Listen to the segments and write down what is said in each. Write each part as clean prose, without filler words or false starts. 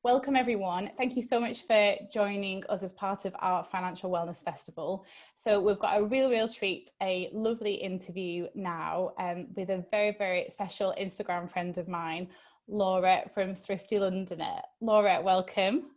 Welcome everyone. Thank you so much for joining us as part of our Financial Wellness Festival. So we've got a real treat, a lovely interview now with a very special Instagram friend of mine, Laura from Thrifty Londoner. Laura, welcome.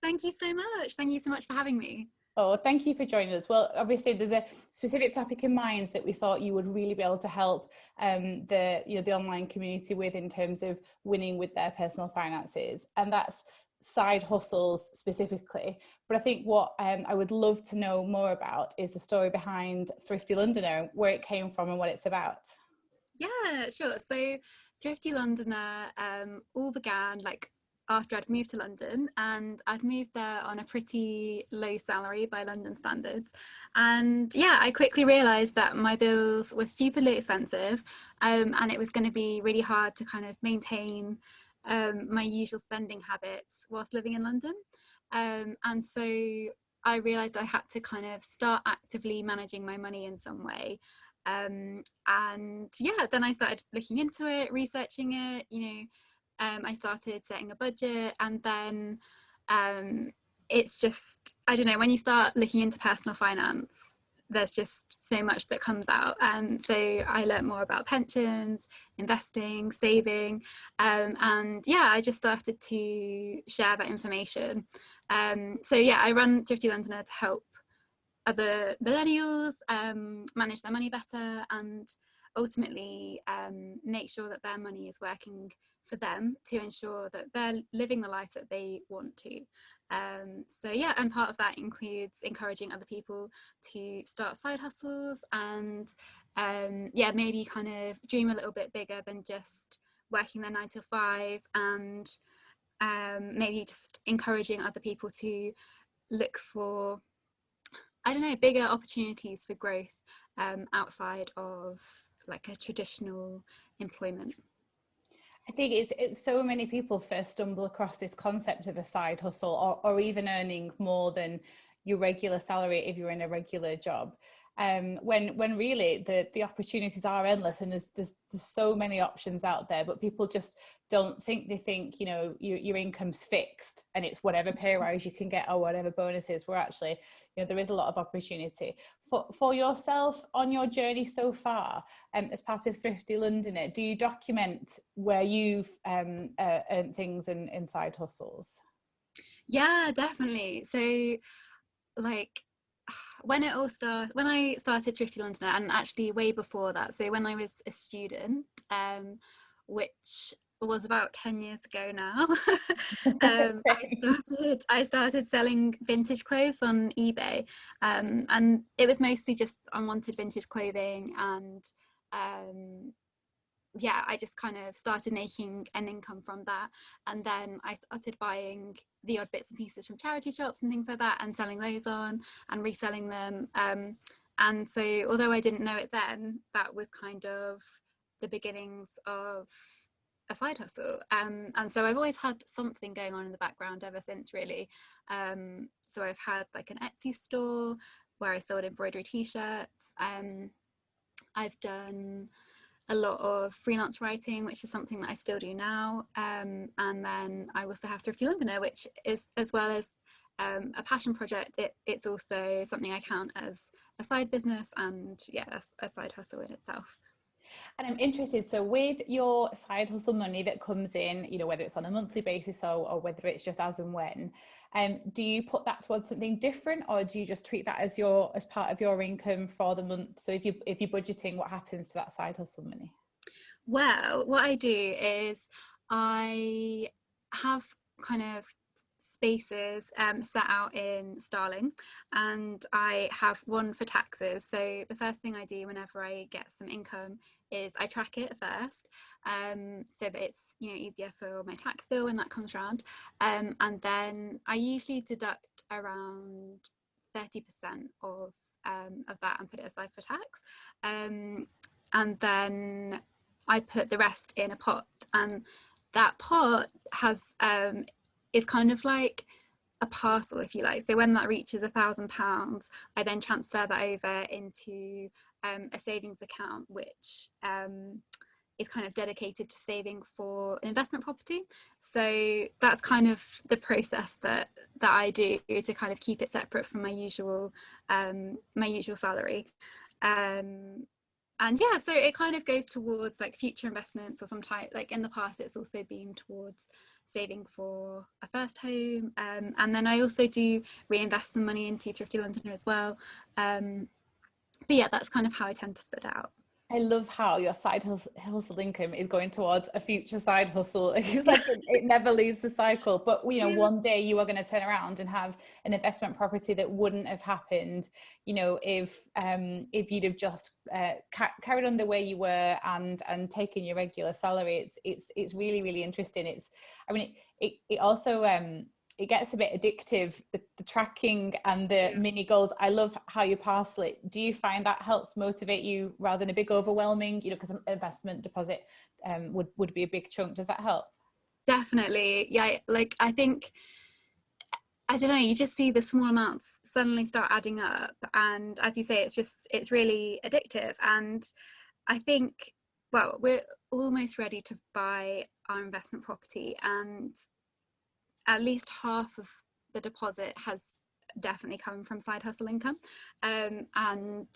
Thank you so much. Thank you so much for having me. Oh, thank you for joining us. Well, obviously there's a specific topic in mind that we thought you would really be able to help the online community with in terms of winning with their personal finances, and that's side hustles specifically. But I think what I would love to know more about is the story behind Thrifty Londoner, where it came from and what it's about. Yeah, sure. So Thrifty Londoner all began after I'd moved to London, and I'd moved there on a pretty low salary by London standards. And yeah, I quickly realised that my bills were stupidly expensive, and it was going to be really hard to kind of maintain my usual spending habits whilst living in London. And so I realised I had to kind of start actively managing my money in some way. And yeah, then I started looking into it, researching it, I started setting a budget, and then it's just, I don't know, when you start looking into personal finance, there's just so much that comes out. And so I learned more about pensions, investing, saving, and yeah, I just started to share that information. So yeah, I run Thrifty Londoner to help other millennials manage their money better, and ultimately make sure that their money is working for them to ensure that they're living the life that they want to. So yeah, and part of that includes encouraging other people to start side hustles and yeah, maybe kind of dream a little bit bigger than just working their 9 to 5, and maybe just encouraging other people to look for, I don't know, bigger opportunities for growth outside of like a traditional employment. I think it's so many people first stumble across this concept of a side hustle, or even earning more than your regular salary if you're in a regular job. When really the opportunities are endless, and there's so many options out there, but people just don't think. They think, your income's fixed and it's whatever pay rise you can get or whatever bonuses. Where actually, there is a lot of opportunity for yourself on your journey so far. As part of Thrifty Londoner, do you document where you've earned things in side hustles? Yeah, definitely. So like when I started Thrifty Londoner, and actually way before that, so when I was a student, which was about 10 years ago now, I started selling vintage clothes on eBay, and it was mostly just unwanted vintage clothing, and yeah, I just kind of started making an income from that. And then I started buying the odd bits and pieces from charity shops and things like that, and selling those on and reselling them. And so although I didn't know it then, that was kind of the beginnings of a side hustle. And so I've always had something going on in the background ever since, really. So I've had like an Etsy store where I sold embroidery t-shirts. I've done a lot of freelance writing, which is something that I still do now. And then I also have Thrifty Londoner, which is, as well as a passion project, it's also something I count as a side business, and yeah, a side hustle in itself. And I'm interested, so with your side hustle money that comes in, whether it's on a monthly basis or whether it's just as and when, do you put that towards something different, or do you just treat that as part of your income for the month? So if you're budgeting, what happens to that side hustle money? Well, what I do is I have kind of spaces set out in Starling, and I have one for taxes. So the first thing I do whenever I get some income is I track it first, so that it's easier for my tax bill when that comes around, and then I usually deduct around 30% of that and put it aside for tax, and then I put the rest in a pot, and that pot has is kind of like a parcel, if you like. So when that reaches £1,000, I then transfer that over into a savings account, which is kind of dedicated to saving for an investment property. So that's kind of the process that I do to kind of keep it separate from my usual salary. And yeah, so it kind of goes towards like future investments, or sometimes like in the past it's also been towards saving for a first home, and then I also do reinvest some money into Thrifty Londoner as well. But yeah, that's kind of how I tend to split it out. I love how your side hustle income is going towards a future side hustle. It's like it never leaves the cycle. But you know, one day you are going to turn around and have an investment property that wouldn't have happened, you know, if you'd have just carried on the way you were and taken your regular salary. It's really, really interesting. It also it gets a bit addictive, the tracking and the mini goals. I love how you parcel it. Do you find that helps motivate you rather than a big overwhelming, you know, because an investment deposit would be a big chunk. Does that help? Definitely. Yeah, like I think, I don't know, you just see the small amounts suddenly start adding up. And as you say, it's really addictive. And I think, well, we're almost ready to buy our investment property, and at least half of the deposit has definitely come from side hustle income, and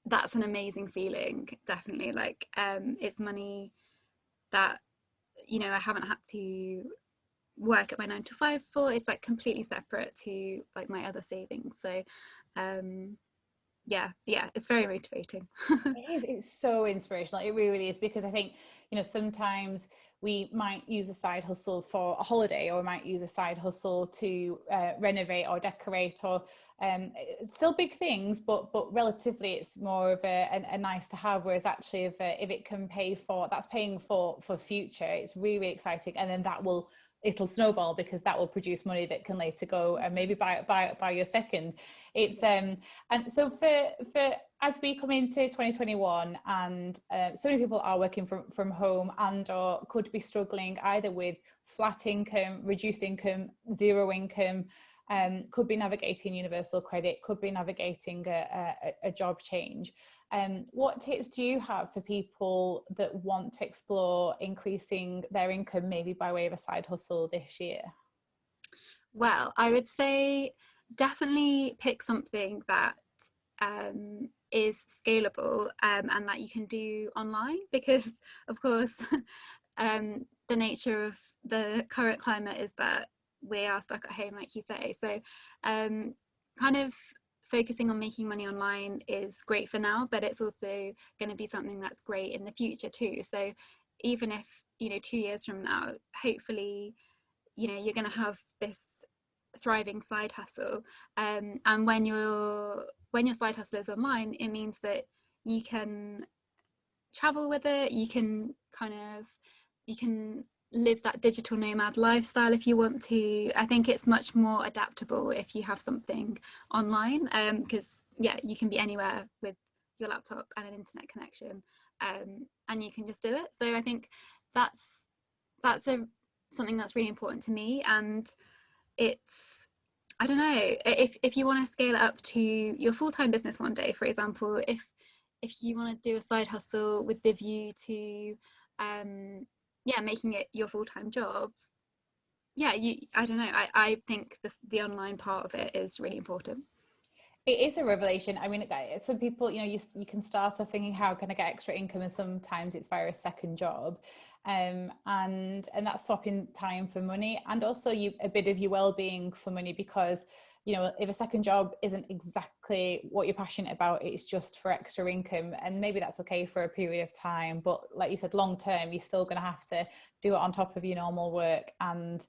that's an amazing feeling. Definitely, like it's money that, you know, I haven't had to work at my 9 to 5 for. It's like completely separate to like my other savings. So yeah, it's very motivating. It's so inspirational. It really is, because I think, you know, sometimes we might use a side hustle for a holiday, or we might use a side hustle to renovate or decorate, or still big things, but relatively it's more of a nice to have. Whereas actually if it can pay for, that's paying for future, it's really, really exciting. And then it'll snowball, because that will produce money that can later go and maybe buy your second. It's and so for as we come into 2021, and so many people are working from home and or could be struggling either with flat income, reduced income, zero income, could be navigating universal credit, could be navigating a job change. What tips do you have for people that want to explore increasing their income, maybe by way of a side hustle this year? Well, I would say definitely pick something that is scalable, and that you can do online, because of course the nature of the current climate is that we are stuck at home, like you say. So kind of focusing on making money online is great for now, but it's also going to be something that's great in the future too. So even if, you know, 2 years from now, hopefully, you know, you're going to have this thriving side hustle, and when your side hustle is online, it means that you can travel with it, you can live that digital nomad lifestyle if you want to. I think it's much more adaptable if you have something online, because yeah, you can be anywhere with your laptop and an internet connection, and you can just do it. So I think that's something that's really important to me. And it's, I don't know, if you want to scale it up to your full-time business one day, for example, if you want to do a side hustle with the view to making it your full-time job, I don't know, I think the online part of it is really important. It is a revelation. I mean, some people, you know, you can start off thinking, how can I get extra income? And sometimes it's via a second job. And that's swapping time for money, and also a bit of your well-being for money, because, you know, if a second job isn't exactly what you're passionate about, it's just for extra income, and maybe that's okay for a period of time, but like you said, long term, you're still going to have to do it on top of your normal work, and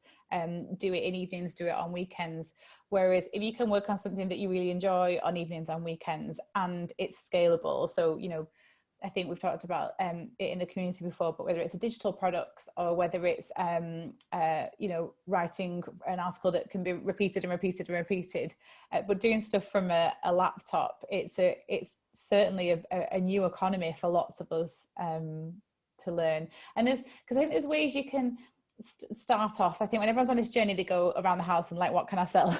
do it in evenings, do it on weekends. Whereas if you can work on something that you really enjoy on evenings and weekends, and it's scalable, so, you know, I think we've talked about it in the community before, but whether it's a digital products, or whether it's you know, writing an article that can be repeated and repeated and repeated, but doing stuff from a laptop, it's certainly a new economy for lots of us to learn. And because I think there's ways you can start off. I think when everyone's on this journey, they go around the house and like, what can I sell?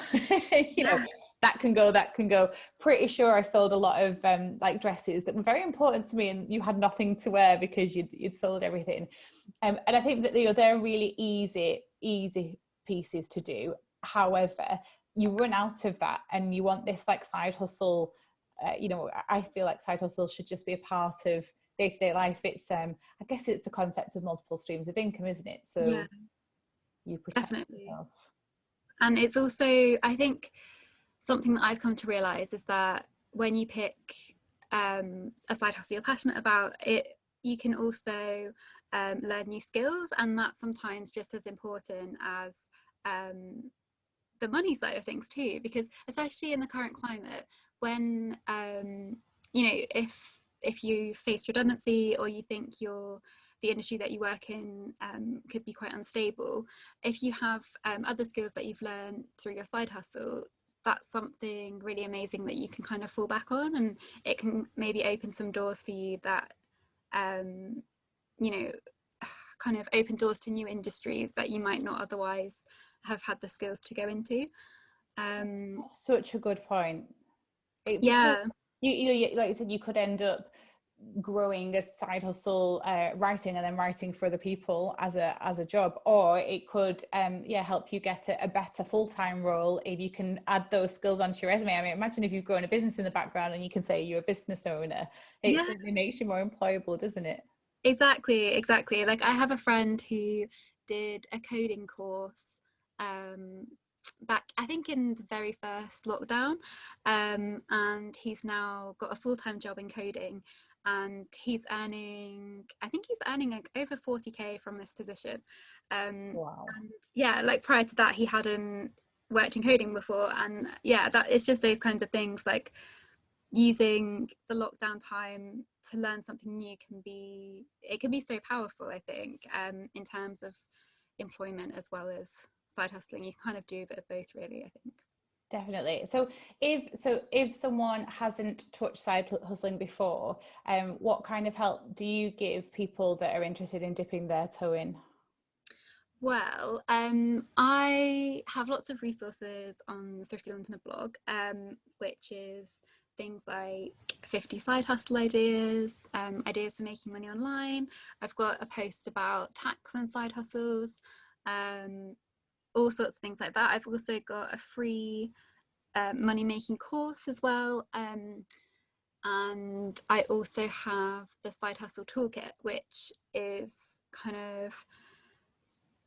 You know, that can go. Pretty sure I sold a lot of like dresses that were very important to me, and you had nothing to wear because you'd sold everything. And I think that they're really easy pieces to do. However, you run out of that, and you want this like side hustle. I feel like side hustle should just be a part of day-to-day life. It's I guess it's the concept of multiple streams of income, isn't it? So Yeah, you protect definitely. yourself. And it's also, I think, something that I've come to realize is that when you pick a side hustle you're passionate about, you can also learn new skills, and that's sometimes just as important as the money side of things too, because especially in the current climate, when if you face redundancy, or you think the industry that you work in could be quite unstable, if you have other skills that you've learned through your side hustle, that's something really amazing that you can kind of fall back on, and it can maybe open some doors for you that kind of open doors to new industries that you might not otherwise have had the skills to go into. Such a good point. Yeah, you like you said, you could end up growing a side hustle, writing, and then writing for other people as a job, or it could help you get a better full-time role if you can add those skills onto your resume. I mean, imagine if you've grown a business in the background and you can say you're a business owner. It certainly makes you more employable, doesn't it? Exactly. Like, I have a friend who did a coding course back, I think, in the very first lockdown, and he's now got a full-time job in coding, and I think he's earning like over 40k from this position. Wow. And yeah, like prior to that he hadn't worked in coding before, and yeah, that it's just those kinds of things, like using the lockdown time to learn something new can be so powerful, I think, in terms of employment as well as side hustling. You kind of do a bit of both, really, I think. Definitely. So if someone hasn't touched side hustling before, what kind of help do you give people that are interested in dipping their toe in? Well, I have lots of resources on the Thrifty Londoner blog, which is things like 50 side hustle ideas, ideas for making money online. I've got a post about tax and side hustles, all sorts of things like that. I've also got a free money making course as well. And I also have the Side Hustle Toolkit, which is kind of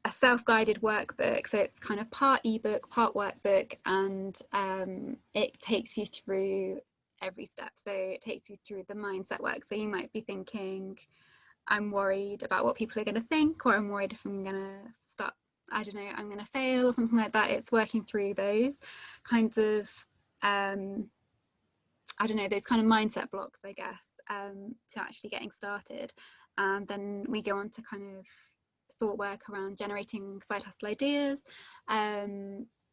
a self-guided workbook. So it's kind of part ebook, part workbook, and it takes you through every step. So it takes you through the mindset work. So you might be thinking, I'm worried about what people are going to think, or I'm worried if I'm going to start, I don't know, I'm going to fail or something like that. It's working through those kinds of I don't know, those kind of mindset blocks, I guess, to actually getting started. And then we go on to kind of thought work around generating side hustle ideas,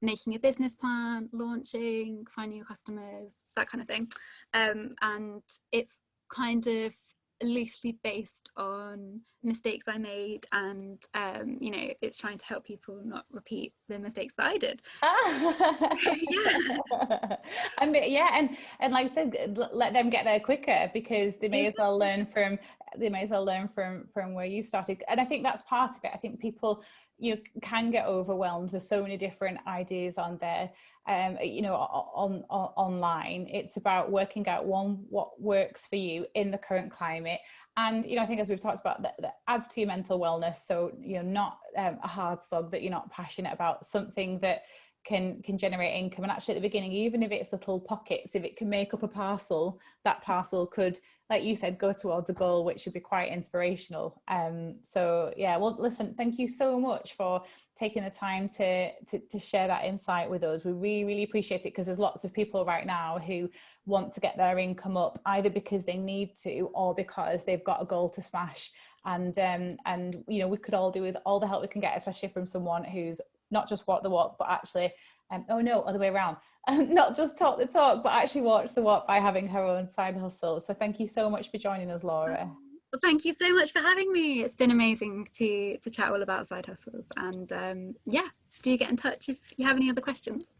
making a business plan, launching, finding your customers, that kind of thing. And it's kind of loosely based on mistakes I made, and it's trying to help people not repeat the mistakes that I did. Yeah. And like I said, let them get there quicker, because they may as well learn from where you started. And I think that's part of it. I think people can get overwhelmed. There's so many different ideas on there, online. It's about working out what works for you in the current climate. And I think, as we've talked about, that adds to your mental wellness. So not a hard slog that you're not passionate about, something that can generate income. And actually, at the beginning, even if it's little pockets, if it can make up a parcel, that parcel could, like you said, go towards a goal, which would be quite inspirational. So yeah, well, listen, thank you so much for taking the time to share that insight with us. We really, really appreciate it, because there's lots of people right now who want to get their income up, either because they need to, or because they've got a goal to smash. And we could all do with all the help we can get, especially from someone who's not just walk the walk, but actually, other way around, not just talk the talk, but actually watch the walk by having her own side hustle. So thank you so much for joining us, Laura. Well, thank you so much for having me. It's been amazing to chat all about side hustles, and do get in touch if you have any other questions.